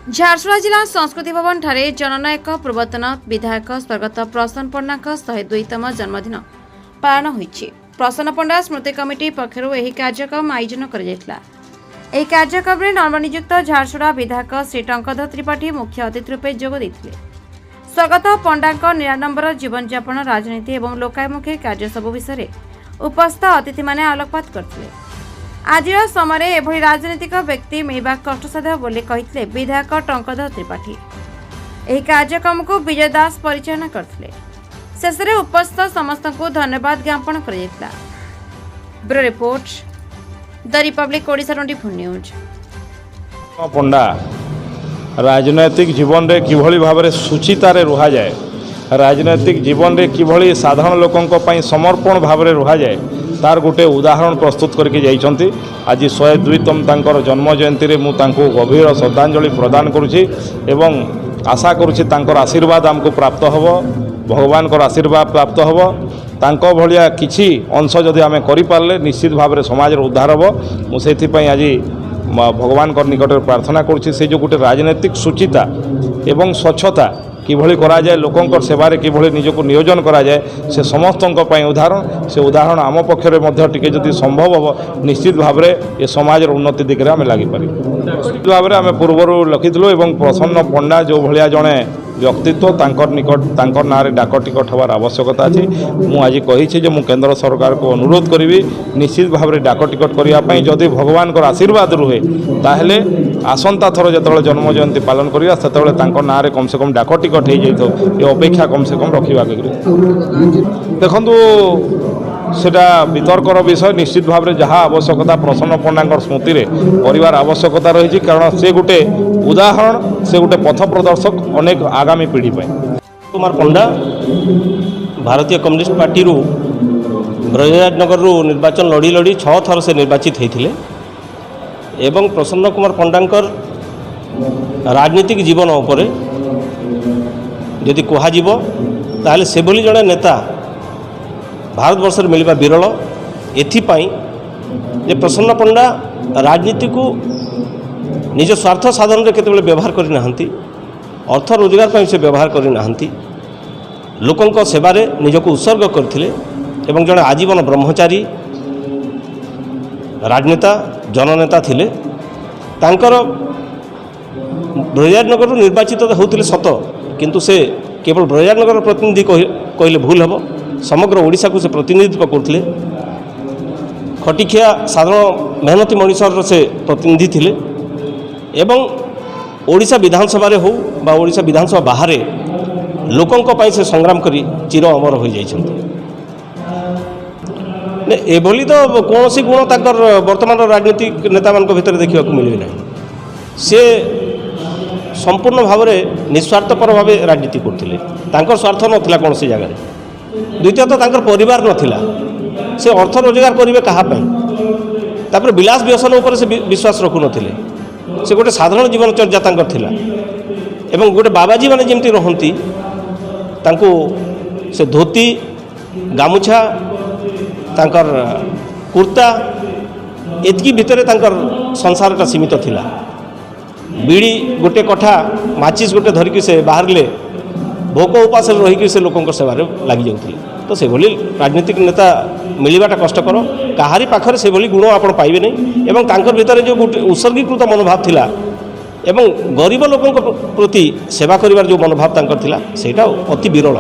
झारसुगुड़ा जिला संस्कृति भवन ठारे जननायक पूर्वतन विधायक स्वर्गत प्रसन्न पंडा 102तम जन्मदिन पालन होइछि। प्रसन्न पंडा स्मृति कमिटी पक्षरु एही कार्यक्रम आयोजन कर जायतला। एही कार्यक्रम रे नवनियुक्त झारसुगुड़ा विधायक श्री टंकधर त्रिपाठी मुख्य अतिथि रूपे जोग दैथिले। स्वर्गत पंडा निराडंबर जीवन यापन राजनीति एवं लोकाभिमुखी कार्य सब विषय उपस्थित अतिथि माने आलोकपात करथिले। आज समय एभली राजनीतिक व्यक्ति मिलवा कष्टसाध्य बोली कहिथिले विधायक टंकधर त्रिपाठी। एही कार्यक्रम को विजय दास परिचालना करथिले। शेष में उपस्थित समस्त को धन्यवाद ज्ञापन कर जायतला। Bureau report the republic Odisha 24 news. Panda राजनैतिक जीवन रे किभली भाव में सुचितार रुहा जाए, राजनैतिक जीवन रे किभली साधारण लोकंक पई समर्पण भाव में रुहा जाए तार गोटे उदाहरण प्रस्तुत करके जाइछंती। आज 102तम तांकर जन्म जयंती रे मु तांको गभीर श्रद्धांजलि प्रदान करुछि एवं आशा करुछि तांकर आशीर्वाद हमको प्राप्त हबो, भगवान को आशीर्वाद प्राप्त हबो। तांको भलिया किछि अंश जदि आमे करि पारले निश्चित भाव में समाज रो उद्धार हबो। मु सेथि पई आज भगवान को निकट प्रार्थना करुछि से जो गोटे राजनैतिक सुचिता एवं स्वच्छता किभली करा जाए, लोकंकर सेवारे किभली निजको नियोजन करा जाए से समस्तंक पई उदाहरण। से उदाहरण आम पक्षरे मध्य टिके जदि संभव हो निश्चित भाव में ये समाज उन्नति दिगरे आमे लागि पारि। निश्चित भाव में आमे पूर्वरु लखिथिलु एवं प्रसन्न पंडा जो भलिया जणे व्यक्तित्व तांकर निकट तांकर नारे डाक टिकट हवार आवश्यकता अछि। मु आज कहिछि जे मु केंद्र सरकार को अनुरोध करिवि निश्चित भाव में डाक टिकट करिया पई जदि भगवान को आशीर्वाद रुहे ताहेले आसंता थर जेतबेले जन्म जयंती पालन करिया सेतबेले तांकर नारे कम से कम डाक टिकट हो जाइतो ये अपेक्षा कम से कम रखिबा के देखंतु सेटा वितर्कर विषय। निश्चित भाव में जहाँ आवश्यकता प्रसन्न पंडा स्मृति रे परिवार आवश्यकता रही, कारण से गोटे उदाहरण, से गोटे पथ प्रदर्शक अनेक आगामी पीढ़ी पर। कुमार पंडा भारतीय कम्युनिस्ट पार्टी रु ब्रजराजनगर रु निर्वाचन लड़ी लड़ी 6 थर से निर्वाचित होते एवं प्रसन्न कुमार पंडांकर राजनीतिक जीवन उपरे यदि कहुब ताहले से भली जड़े नेता भारतवर्ष में मिलवा विरल। एथिपाई जे प्रसन्न पंडा राजनीति को निज स्वार्थ साधन रे केतेबेले व्यवहार करि नाहंती, अर्थ रोजगार पर से व्यवहार करि नाहंती, लोकंक सेवारे निजको उत्सर्ग करथिले एवं जड़े आजीवन ब्रह्मचारी राजनेता जननेता थिले। तांकर ब्रजराजनगर निर्वाचित होते सत, किंतु से केवल ब्रजराजनगर प्रतिनिधि कहले भूल हम, समग्र ओडिशा को से प्रतिनिधित्व करथिले। खटिखिया साधारण मेहनती मनीषर से प्रतिनिधि थिले एवं ओडिशा विधानसभा रे हो बा ओडिशा विधानसभा बाहर लोकंक पई से संग्राम करी चिर अमर हो जाइछन्ति। एभली तो कौन सी गुण ताकर वर्तमान राजनीतिक नेता मान भितर देखा मिले ना। से संपूर्ण भाव में निस्वार्थपर भाव राजनीति करथिले, तांकर स्वार्थ नथिला कौन सी जगह। द्वितीयतः तांकर परिवार नथिला, से अर्थ रोजगार करेंगे कहा तापर विलास व्यसन उपर से विश्वास रखु नथिले। से गोटे साधारण जीवनचर्या तांकर थिला एवं गोटे बाबाजी माने जेमती रहंती तांको से धोती गामुछा तांकर कुर्ता एतकी भितर तांकर संसारटा सीमित थिला। बीड़ी गोटे कठा माचिस गोटे धरिकी से बाहरले भोक उपास रहीकि से लोकंर सेवारे लगी जाउथि। तो से भली राजनीतिक नेता मिलवाटा कष्टकर, कहारी पाखरे से भली गुण आपण पाइबे नहीं। एवं तांकर भितर जो उत्सर्गीकृत मनोभाव थिला एवं गरीब लोकंक प्रति सेवा करिवार जो मनोभाव तांकर थिला सेटा अति विरल।